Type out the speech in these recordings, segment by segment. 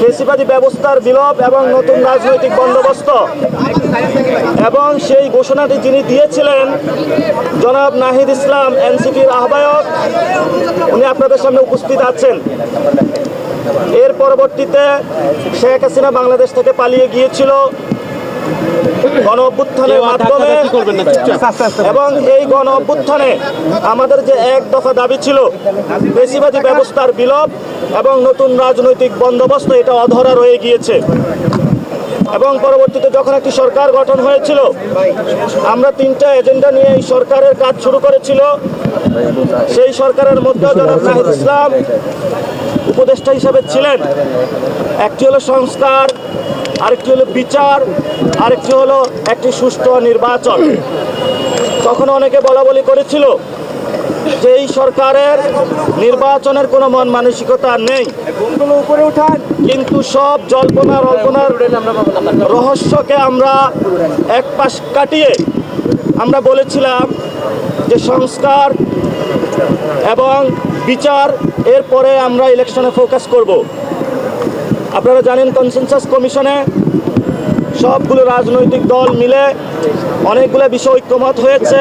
ফেসিবাদী ব্যবস্থার বিলোপ এবং নতুন রাজনৈতিক বন্দোবস্ত, এবং সেই ঘোষণাটি যিনি দিয়েছিলেন জনাব নাহিদ ইসলাম এনসিপির আহ্বায়ক, উনি আপনাদের সামনে উপস্থিত আছেন। এর পরবর্তীতে শেখ হাসিনা বাংলাদেশ থেকে পালিয়ে গিয়েছিল গণ অভ্যুত্থানের মাধ্যমে, এবং এই গণ অভ্যুত্থানে আমাদের যে এক দফা দাবি ছিল ফেসিবাদী ব্যবস্থার বিলোপ এবং নতুন রাজনৈতিক বন্দোবস্ত, এটা অধরা রয়ে গিয়েছে। এবং পরবর্তীতে যখন একটি সরকার গঠন হয়েছিল, আমরা 3টা এজেন্ডা নিয়ে এই সরকারের কাজ শুরু করেছিল। সেই সরকারের মধ্যে জনাব নাহিদ ইসলাম উপদেষ্টা হিসেবে ছিলেন। একটি হলো সংস্কার, আরেকটি হলো বিচার, আরেকটি হলো একটি সুষ্ঠু নির্বাচন। তখন অনেকে বলাবলি করেছিল যে এই সরকারের নির্বাচনের কোনো মন মানসিকতা নেই, কিন্তু সব জল্পনার অল্পনার রহস্যকে আমরা এক পাশ কাটিয়ে আমরা বলেছিলাম যে সংস্কার এবং বিচার, এরপরে আমরা ইলেকশনে ফোকাস করব। আপনারা জানেন কনসেনসাস কমিশনে সবগুলো রাজনৈতিক দল মিলে অনেকগুলো বিষয় ঐক্যমত হয়েছে,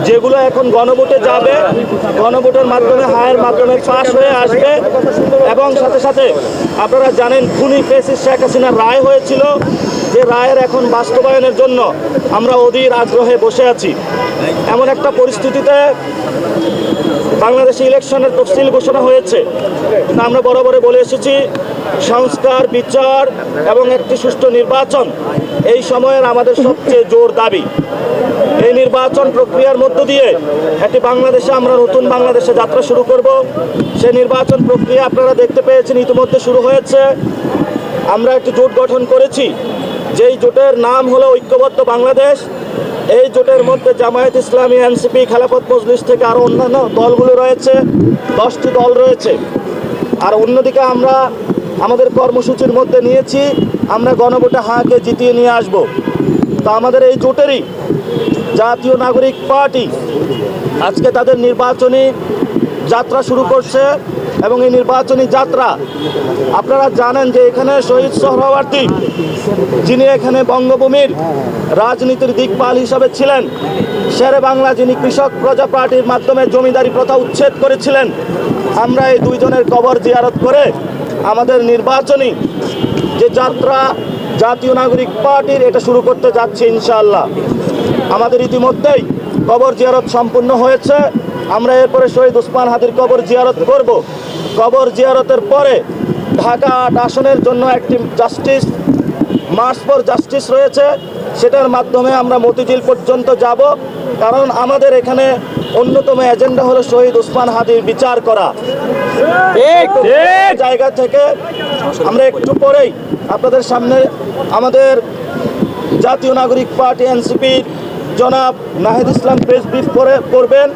যেগুলো এখন গণভোটে যাবে। গণভোটের মাধ্যমে হায়ের মাধ্যমে পাশ হয়ে আসবে, এবং সাথে সাথে আপনারা জানেন খুনি ফ্যাসিস্ট শেখ হাসিনার রায় হয়েছিল, যে রায়ের এখন বাস্তবায়নের জন্য আমরা অধীর আগ্রহে বসে আছি। এমন একটা পরিস্থিতিতে বাংলাদেশে ইলেকশনের তফসিল ঘোষণা হয়েছে, কিন্তু আমরা বরাবরে বলে এসেছি সংস্কার, বিচার এবং একটি সুষ্ঠু নির্বাচন এই সময়ের আমাদের সবচেয়ে জোর দাবি। এই নির্বাচন প্রক্রিয়ার মধ্য দিয়ে একটি বাংলাদেশে আমরা নতুন বাংলাদেশে যাত্রা শুরু করব। সেই নির্বাচন প্রক্রিয়া আপনারা দেখতে পেয়েছেন ইতিমধ্যে শুরু হয়েছে। আমরা একটি জোট গঠন করেছি, যেই জোটের নাম হলো ঐক্যবদ্ধ বাংলাদেশ। এই জোটের মধ্যে জামায়াত ইসলামী, এনসিপি, খেলাফত মজলিস থেকে আরও অন্যান্য দলগুলো রয়েছে, 10টি দল রয়েছে। আর অন্যদিকে আমরা আমাদের কর্মসূচির মধ্যে নিয়েছি আমরা গণভোটে হাঁকে জিতিয়ে নিয়ে আসব। তা আমাদের এই জোটেরই জাতীয় নাগরিক পার্টি আজকে তাদের নির্বাচনী যাত্রা শুরু করছে, এবং এই নির্বাচনী যাত্রা আপনারা জানেন যে এখানে শহীদ সোহরাওয়ার্দী, যিনি এখানে বঙ্গভূমির রাজনীতির দিকপাল হিসাবে ছিলেন, শেরে বাংলা যিনি কৃষক প্রজা পার্টির মাধ্যমে জমিদারি প্রথা উচ্ছেদ করেছিলেন, আমরা এই দুইজনের কবর জিয়ারত করে আমাদের নির্বাচনী যে যাত্রা জাতীয় নাগরিক পার্টির, এটা শুরু করতে যাচ্ছে ইনশাআল্লাহ। আমাদের ইতিমধ্যেই কবর জিয়ারত সম্পূর্ণ হয়েছে। আমরা এরপরে শহীদ ওসমান হাদির কবর জিয়ারত করব। কবর জিয়ারতের পরে ঢাকা 8 আসনের জন্য একটি জাস্টিস মার্চ ফর জাস্টিস রয়েছে, সেটার মাধ্যমে আমরা মতিঝিল পর্যন্ত যাব। কারণ আমাদের এখানে অন্যতম এজেন্ডা হলো শহীদ ওসমান হাদির বিচার করা। জায়গা থেকে আমরা একটু পরেই আপনাদের সামনে আমাদের জাতীয় নাগরিক পার্টি এনসিপি জনাব নাহিদ ইসলাম প্রেস ব্রিফ করবেন।